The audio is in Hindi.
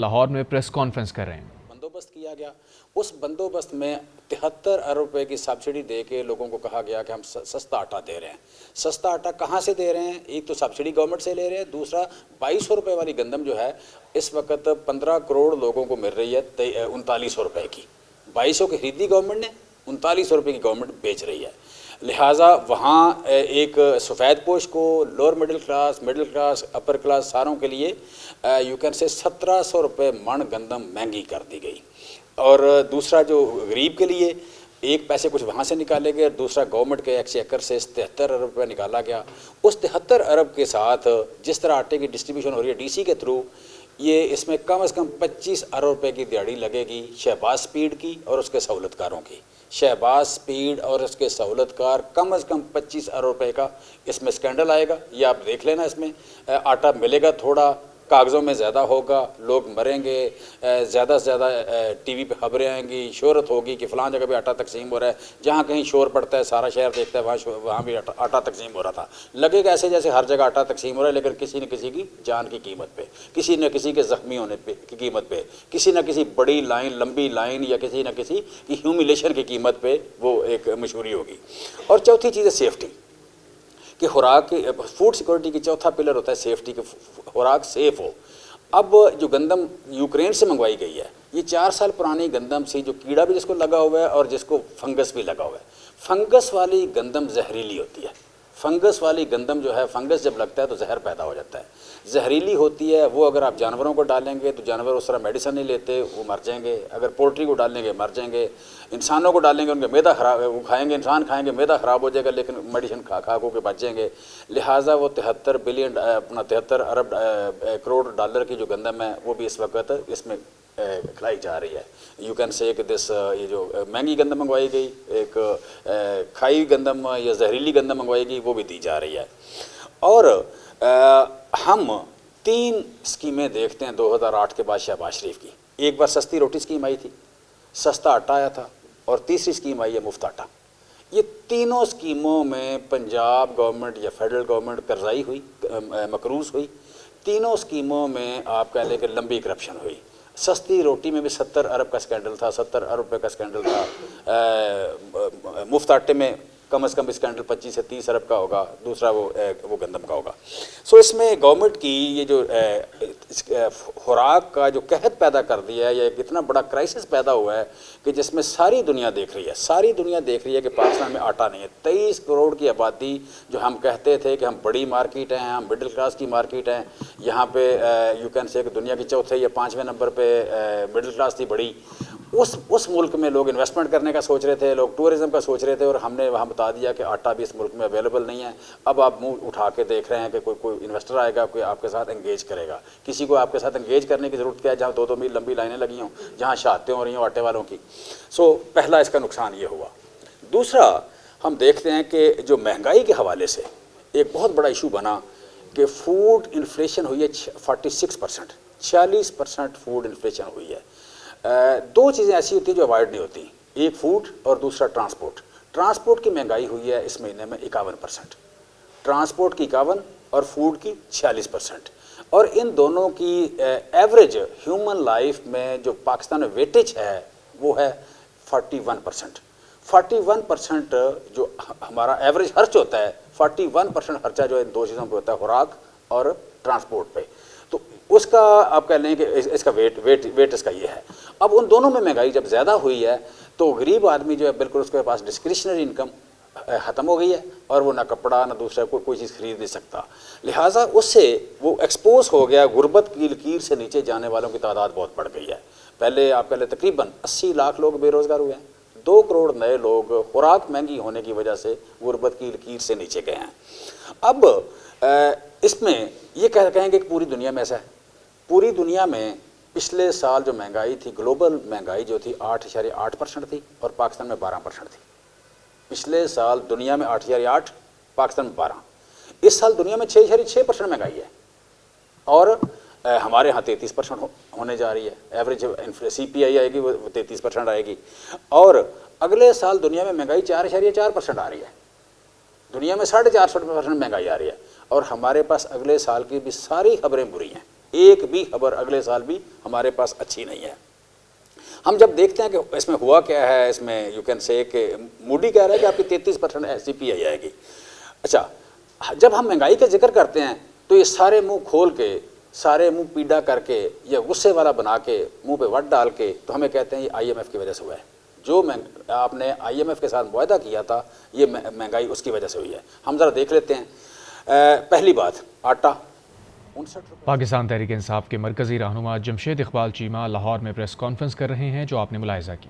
लाहौर में प्रेस कॉन्फ्रेंस कर रहे हैं। बंदोबस्त किया गया। उस बंदोबस्त में 73 अरब रुपए की सब्सिडी दे के लोगों को कहा गया कि हम सस्ता आटा दे रहे हैं। सस्ता आटा कहाँ से दे रहे हैं? एक तो सब्सिडी गवर्नमेंट से ले रहे हैं, दूसरा 2200 रुपये वाली गंदम जो है इस वक्त 15 करोड़ लोगों को मिल रही है 3900 रुपये की। 2200 की खरीदी गवर्नमेंट ने, 3900 रुपये की गवर्नमेंट बेच रही है। लिहाजा वहाँ एक सफ़ेद पोश को, lower middle class, upper class सारों के लिए यू कैन से 1700 रुपये मन गंदम महंगी कर दी गई। और दूसरा जो गरीब के लिए एक पैसे कुछ वहाँ से निकाले गए, दूसरा गवर्नमेंट के एक्सचेकर से 73 अरब रुपये निकाला गया। उस 73 अरब के साथ जिस तरह आटे की डिस्ट्रीब्यूशन हो रही है डीसी के थ्रू, ये इसमें कम से कम 25 अरब रुपये की दिहाड़ी लगेगी शहबाज स्पीड की और उसके सहूलतकारों की। शहबाज स्पीड और उसके सहूलतकार कम से कम 25 अरब रुपये का इसमें स्कैंडल आएगा। ये आप देख लेना, इसमें आटा मिलेगा थोड़ा, कागज़ों में ज़्यादा होगा, लोग मरेंगे, ज़्यादा से ज़्यादा टीवी पे खबरें आएंगी, शोहरत होगी कि फ़लाँ जगह पे आटा तकसीम हो रहा है। जहाँ कहीं शोर पड़ता है सारा शहर देखता है वहाँ भी आटा तकसीम हो रहा था। लगेगा ऐसे जैसे हर जगह आटा तकसीम हो रहा है, लेकिन किसी न किसी की जान की कीमत पे, किसी न किसी के ज़ख्मी होने की कीमत पे, किसी न किसी बड़ी लाइन, लंबी लाइन या किसी न किसी की ह्यूमिलेशन की कीमत पर वो एक मशहूरी होगी। और चौथी चीज़ है सेफ्टी कि खुराक की, फूड सिक्योरिटी की चौथा पिलर होता है सेफ्टी, कि खुराक सेफ हो। अब जो गंदम यूक्रेन से मंगवाई गई है, ये 4 साल पुरानी गंदम से जो कीड़ा भी जिसको लगा हुआ है और जिसको फंगस भी लगा हुआ है। फंगस वाली गंदम जहरीली होती है। फंगस वाली गंदम जो है, फंगस जब लगता है तो जहर पैदा हो जाता है, जहरीली होती है। वो अगर आप जानवरों को डालेंगे तो जानवर उस तरह मेडिसिन नहीं लेते, वो मर जाएंगे। अगर पोल्ट्री को डालेंगे मर जाएंगे, इंसानों को डालेंगे उनका मैदा खराब, वो खाएंगे, इंसान खाएंगे मैदा ख़राब हो जाएगा, लेकिन मेडिसिन खा खा के बच जाएंगे। लिहाजा वो 73 अरब करोड़ डॉलर की जो गंदम है वो भी इस वक्त इसमें खिलाई जा रही है। यू कैन से कि दिस ये जो महंगी गंदम मंगवाई गई, एक खाई गंदम या जहरीली गंदम मंगवाई गई, वो भी दी जा रही है। और हम 3 स्कीमें देखते हैं 2008 के बाद शहबाज शरीफ की। एक बार सस्ती रोटी स्कीम आई थी, सस्ता आटा आया था, और तीसरी स्कीम आई है मुफ्त आटा। ये तीनों स्कीमों में पंजाब गवर्नमेंट या फेडरल गवर्नमेंट कर्जाई हुई, मकरूज़ हुई। तीनों स्कीमों में आप कह लें कि लंबी करप्शन हुई। सस्ती रोटी में भी 70 अरब का स्कैंडल था, 70 अरब रुपये का स्कैंडल था। मुफ्त आटे में कम से कम स्कैंडल 25 से 30 अरब का होगा, दूसरा वो गंदम का होगा। सो इसमें गवर्नमेंट की ये जो खुराक का जो कहत पैदा कर दिया है, या एक इतना बड़ा क्राइसिस पैदा हुआ है कि जिसमें सारी दुनिया देख रही है, सारी दुनिया देख रही है कि पाकिस्तान में आटा नहीं है। 23 करोड़ की आबादी, जो हम कहते थे कि हम बड़ी मार्केट हैं, हम मिडिल क्लास की मार्केट हैं, यहाँ पे यू कैन से कि दुनिया की चौथे या 5वें नंबर पे मिडिल क्लास थी बड़ी। उस मुल्क में लोग इन्वेस्टमेंट करने का सोच रहे थे, लोग टूरिज़म का सोच रहे थे, और हमने वहाँ बता दिया कि आटा भी इस मुल्क में अवेलेबल नहीं है। अब आप मुंह उठा के देख रहे हैं कि कोई इन्वेस्टर आएगा, कोई आपके साथ एंगेज करेगा। किसी को आपके साथ एंगेज करने की ज़रूरत क्या है जहाँ 2-2 मील लंबी लाइनें लगी हों, जहाँ शहादतें हो रही हों आटे वालों की। सो पहला इसका नुकसान ये हुआ। दूसरा, हम देखते हैं कि जो महंगाई के हवाले से एक बहुत बड़ा इशू बना कि फूड इन्फ्लेशन हुई है 46%, 46% फूड इन्फ्लेशन हुई है। 2 चीज़ें ऐसी होती हैं जो अवॉइड नहीं होती, एक फूड और दूसरा ट्रांसपोर्ट। ट्रांसपोर्ट की महंगाई हुई है इस महीने में 51%, ट्रांसपोर्ट की 51 और फूड की 46%। और इन दोनों की एवरेज ह्यूमन लाइफ में जो पाकिस्तान में वेटेज है वो है 41%। 41% जो हमारा एवरेज खर्च होता है, 41% खर्चा जो है इन 2 चीज़ों पर होता है, खुराक और ट्रांसपोर्ट पे। तो उसका आप कह लें कि इसका वेट इसका ये है। अब उन दोनों में महंगाई जब ज़्यादा हुई है तो गरीब आदमी जो है बिल्कुल उसके पास डिस्क्रिशनरी इनकम ख़त्म हो गई है, और वो ना कपड़ा ना दूसरा कोई चीज़ खरीद नहीं सकता। लिहाजा उससे वो एक्सपोज हो गया, गुर्बत की लकीर से नीचे जाने वालों की तादाद बहुत बढ़ गई है। पहले आप कह लें तकरीबन 80 लाख लोग बेरोज़गार हुए हैं, 2 करोड़ नए लोग खुराक महंगी होने की वजह से गुर्बत की लकीर से नीचे गए हैं। अब इसमें ये कहेंगे कि पूरी दुनिया में ऐसा है। पूरी दुनिया में पिछले साल जो महंगाई थी, ग्लोबल महंगाई जो थी 8.8% थी और पाकिस्तान में 12% थी। पिछले साल दुनिया में 8.8, पाकिस्तान में 12। इस साल दुनिया में 6.6% महंगाई है, और हमारे यहाँ 33% होने जा रही है। एवरेज CPI आएगी वो 33% आएगी, और अगले साल दुनिया में महंगाई 4.4% आ रही है। दुनिया में 4.5% महंगाई आ रही है, और हमारे पास अगले साल की भी सारी खबरें बुरी हैं। एक भी खबर अगले साल भी हमारे पास अच्छी नहीं है। हम जब देखते हैं कि इसमें हुआ क्या है, इसमें यू कैन से कि मूडी कह रहा है कि आपकी 33% SGPI आएगी। अच्छा, जब हम महंगाई का जिक्र करते हैं तो ये सारे मुंह खोल के, सारे मुंह पीड़ा करके या गुस्से वाला बना के, मुंह पे वट डाल के तो हमें कहते हैं ये IMF की वजह से हुआ है। जो आपने IMF के साथ मुआहदा किया था, ये महंगाई उसकी वजह से हुई है। हम ज़रा देख लेते हैं। पहली बात, आटा 59 रुपये। पाकिस्तान तहरीक इंसाफ के मरकज़ी रहनुमा जमशेद इकबाल चीमा लाहौर में प्रेस कॉन्फ्रेंस कर रहे हैं, जो आपने मुलाहिजा की।